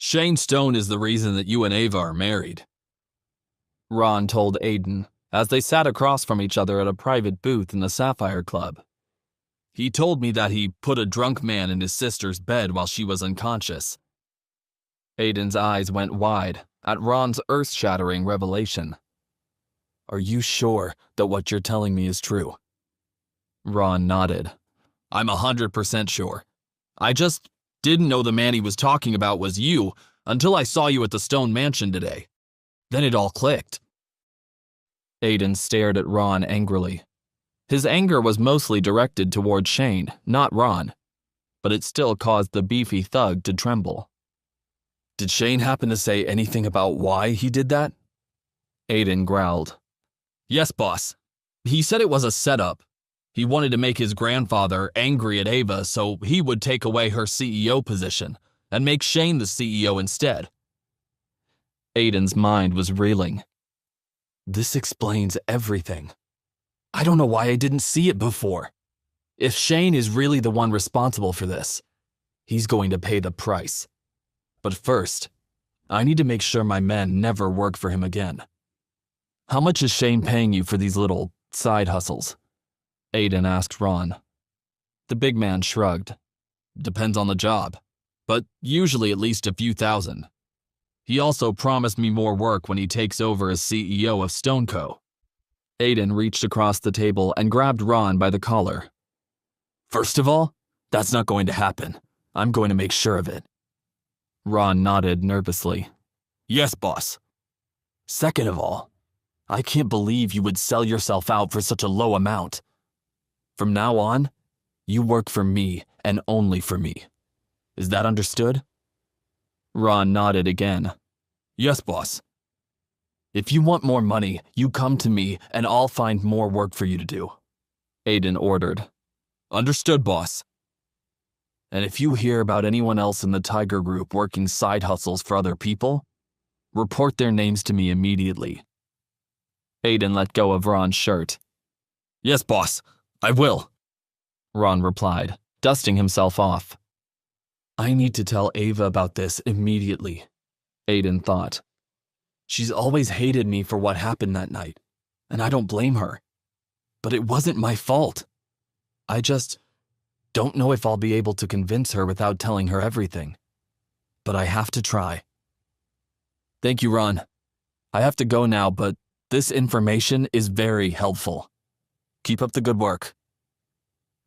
Shane Stone is the reason that you and Ava are married, Ron told Aiden as they sat across from each other at a private booth in the Sapphire Club. He told me that he put a drunk man in his sister's bed while she was unconscious. Aiden's eyes went wide at Ron's earth-shattering revelation. Are you sure that what you're telling me is true? Ron nodded. I'm 100% sure. I just didn't know the man he was talking about was you until I saw you at the Stone Mansion today. Then it all clicked. Aiden stared at Ron angrily. His anger was mostly directed toward Shane, not Ron, but it still caused the beefy thug to tremble. Did Shane happen to say anything about why he did that? Aiden growled. Yes, boss. He said it was a setup. He wanted to make his grandfather angry at Ava so he would take away her CEO position and make Shane the CEO instead. Aiden's mind was reeling. This explains everything. I don't know why I didn't see it before. If Shane is really the one responsible for this, he's going to pay the price. But first, I need to make sure my men never work for him again. How much is Shane paying you for these little side hustles? Aiden asked Ron. The big man shrugged. Depends on the job, but usually at least a few thousand. He also promised me more work when he takes over as CEO of Stone Co. Aiden reached across the table and grabbed Ron by the collar. First of all, that's not going to happen. I'm going to make sure of it. Ron nodded nervously. Yes, boss. Second of all, I can't believe you would sell yourself out for such a low amount. From now on, you work for me and only for me. Is that understood? Ron nodded again. Yes, boss. If you want more money, you come to me and I'll find more work for you to do. Aiden ordered. Understood, boss. And if you hear about anyone else in the Tiger Group working side hustles for other people, report their names to me immediately. Aiden let go of Ron's shirt. Yes, boss, I will, Ron replied, dusting himself off. I need to tell Ava about this immediately, Aiden thought. She's always hated me for what happened that night, and I don't blame her. But it wasn't my fault. I just don't know if I'll be able to convince her without telling her everything. But I have to try. Thank you, Ron. I have to go now, but this information is very helpful. Keep up the good work.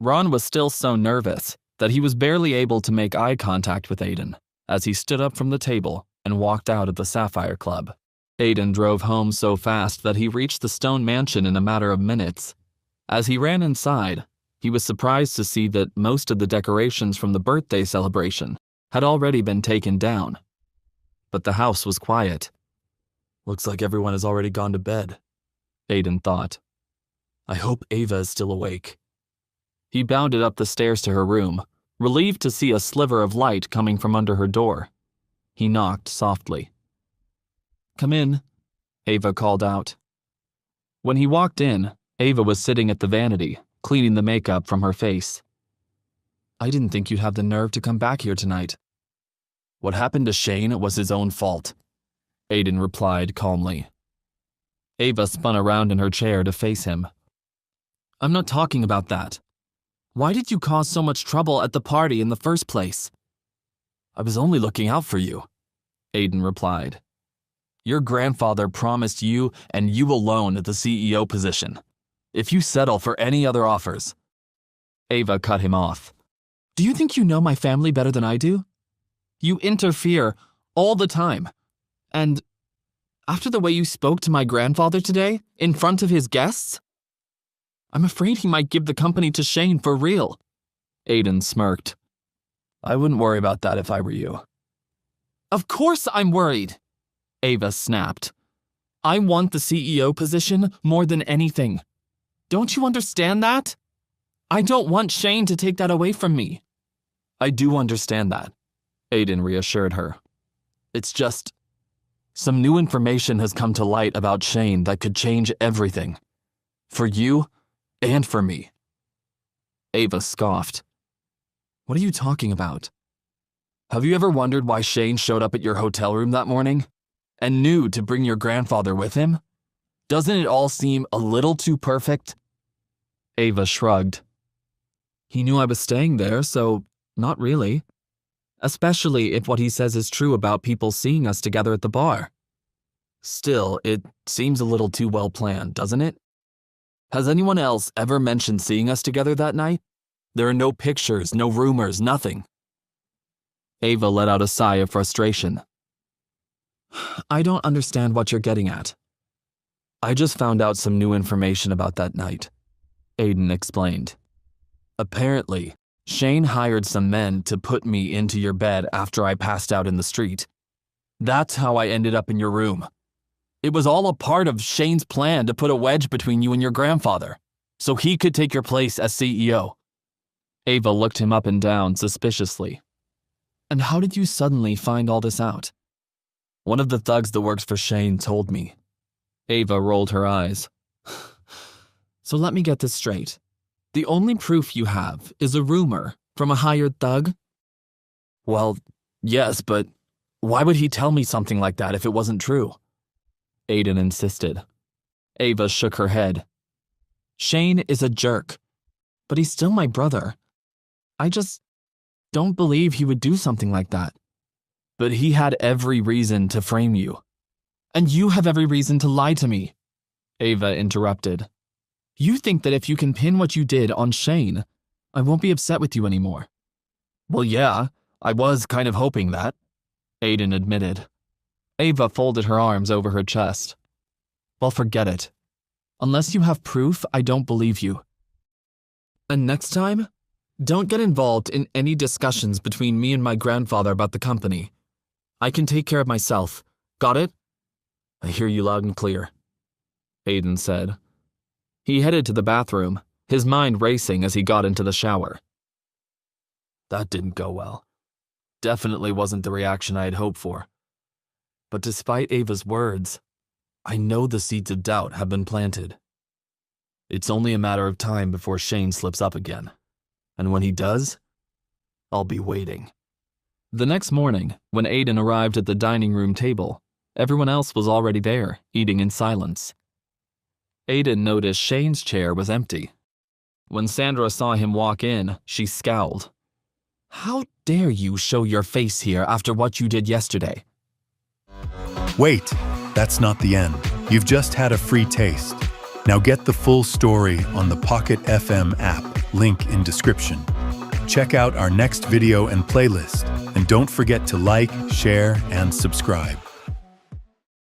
Ron was still so nervous that he was barely able to make eye contact with Aiden as he stood up from the table and walked out of the Sapphire Club. Aiden drove home so fast that he reached the Stone Mansion in a matter of minutes. As he ran inside, he was surprised to see that most of the decorations from the birthday celebration had already been taken down. But the house was quiet. Looks like everyone has already gone to bed, Aiden thought. I hope Ava is still awake. He bounded up the stairs to her room, relieved to see a sliver of light coming from under her door. He knocked softly. Come in, Ava called out. When he walked in, Ava was sitting at the vanity, cleaning the makeup from her face. I didn't think you'd have the nerve to come back here tonight. What happened to Shane was his own fault, Aiden replied calmly. Ava spun around in her chair to face him. I'm not talking about that. Why did you cause so much trouble at the party in the first place? I was only looking out for you, Aiden replied. Your grandfather promised you and you alone the CEO position. If you settle for any other offers. Ava cut him off. Do you think you know my family better than I do? You interfere all the time. And after the way you spoke to my grandfather today, in front of his guests, I'm afraid he might give the company to Shane for real. Aiden smirked. I wouldn't worry about that if I were you. Of course I'm worried, Ava snapped. I want the CEO position more than anything. Don't you understand that? I don't want Shane to take that away from me. I do understand that, Aiden reassured her. It's just, some new information has come to light about Shane that could change everything. For you and for me. Ava scoffed. What are you talking about? Have you ever wondered why Shane showed up at your hotel room that morning and knew to bring your grandfather with him? Doesn't it all seem a little too perfect? Ava shrugged. He knew I was staying there, so not really. Especially if what he says is true about people seeing us together at the bar. Still, it seems a little too well planned, doesn't it? Has anyone else ever mentioned seeing us together that night? There are no pictures, no rumors, nothing. Ava let out a sigh of frustration. I don't understand what you're getting at. I just found out some new information about that night, Aiden explained. Apparently, Shane hired some men to put me into your bed after I passed out in the street. That's how I ended up in your room. It was all a part of Shane's plan to put a wedge between you and your grandfather, so he could take your place as CEO. Ava looked him up and down suspiciously. And how did you suddenly find all this out? One of the thugs that works for Shane told me. Ava rolled her eyes. So let me get this straight. The only proof you have is a rumor from a hired thug? Well, yes, but why would he tell me something like that if it wasn't true? Aiden insisted. Ava shook her head. Shane is a jerk, but he's still my brother. I just don't believe he would do something like that. But he had every reason to frame you. And you have every reason to lie to me, Ava interrupted. You think that if you can pin what you did on Shane, I won't be upset with you anymore. Well, yeah, I was kind of hoping that, Aiden admitted. Ava folded her arms over her chest. Well, forget it. Unless you have proof, I don't believe you. And next time, don't get involved in any discussions between me and my grandfather about the company. I can take care of myself. Got it? I hear you loud and clear, Aiden said. He headed to the bathroom, his mind racing as he got into the shower. That didn't go well. Definitely wasn't the reaction I had hoped for. But despite Ava's words, I know the seeds of doubt have been planted. It's only a matter of time before Shane slips up again. And when he does, I'll be waiting. The next morning, when Aiden arrived at the dining room table, everyone else was already there, eating in silence. Aiden noticed Shane's chair was empty. When Sandra saw him walk in, she scowled. How dare you show your face here after what you did yesterday? Wait, that's not the end. You've just had a free taste. Now get the full story on the Pocket FM app, link in description. Check out our next video and playlist, and don't forget to like, share, and subscribe.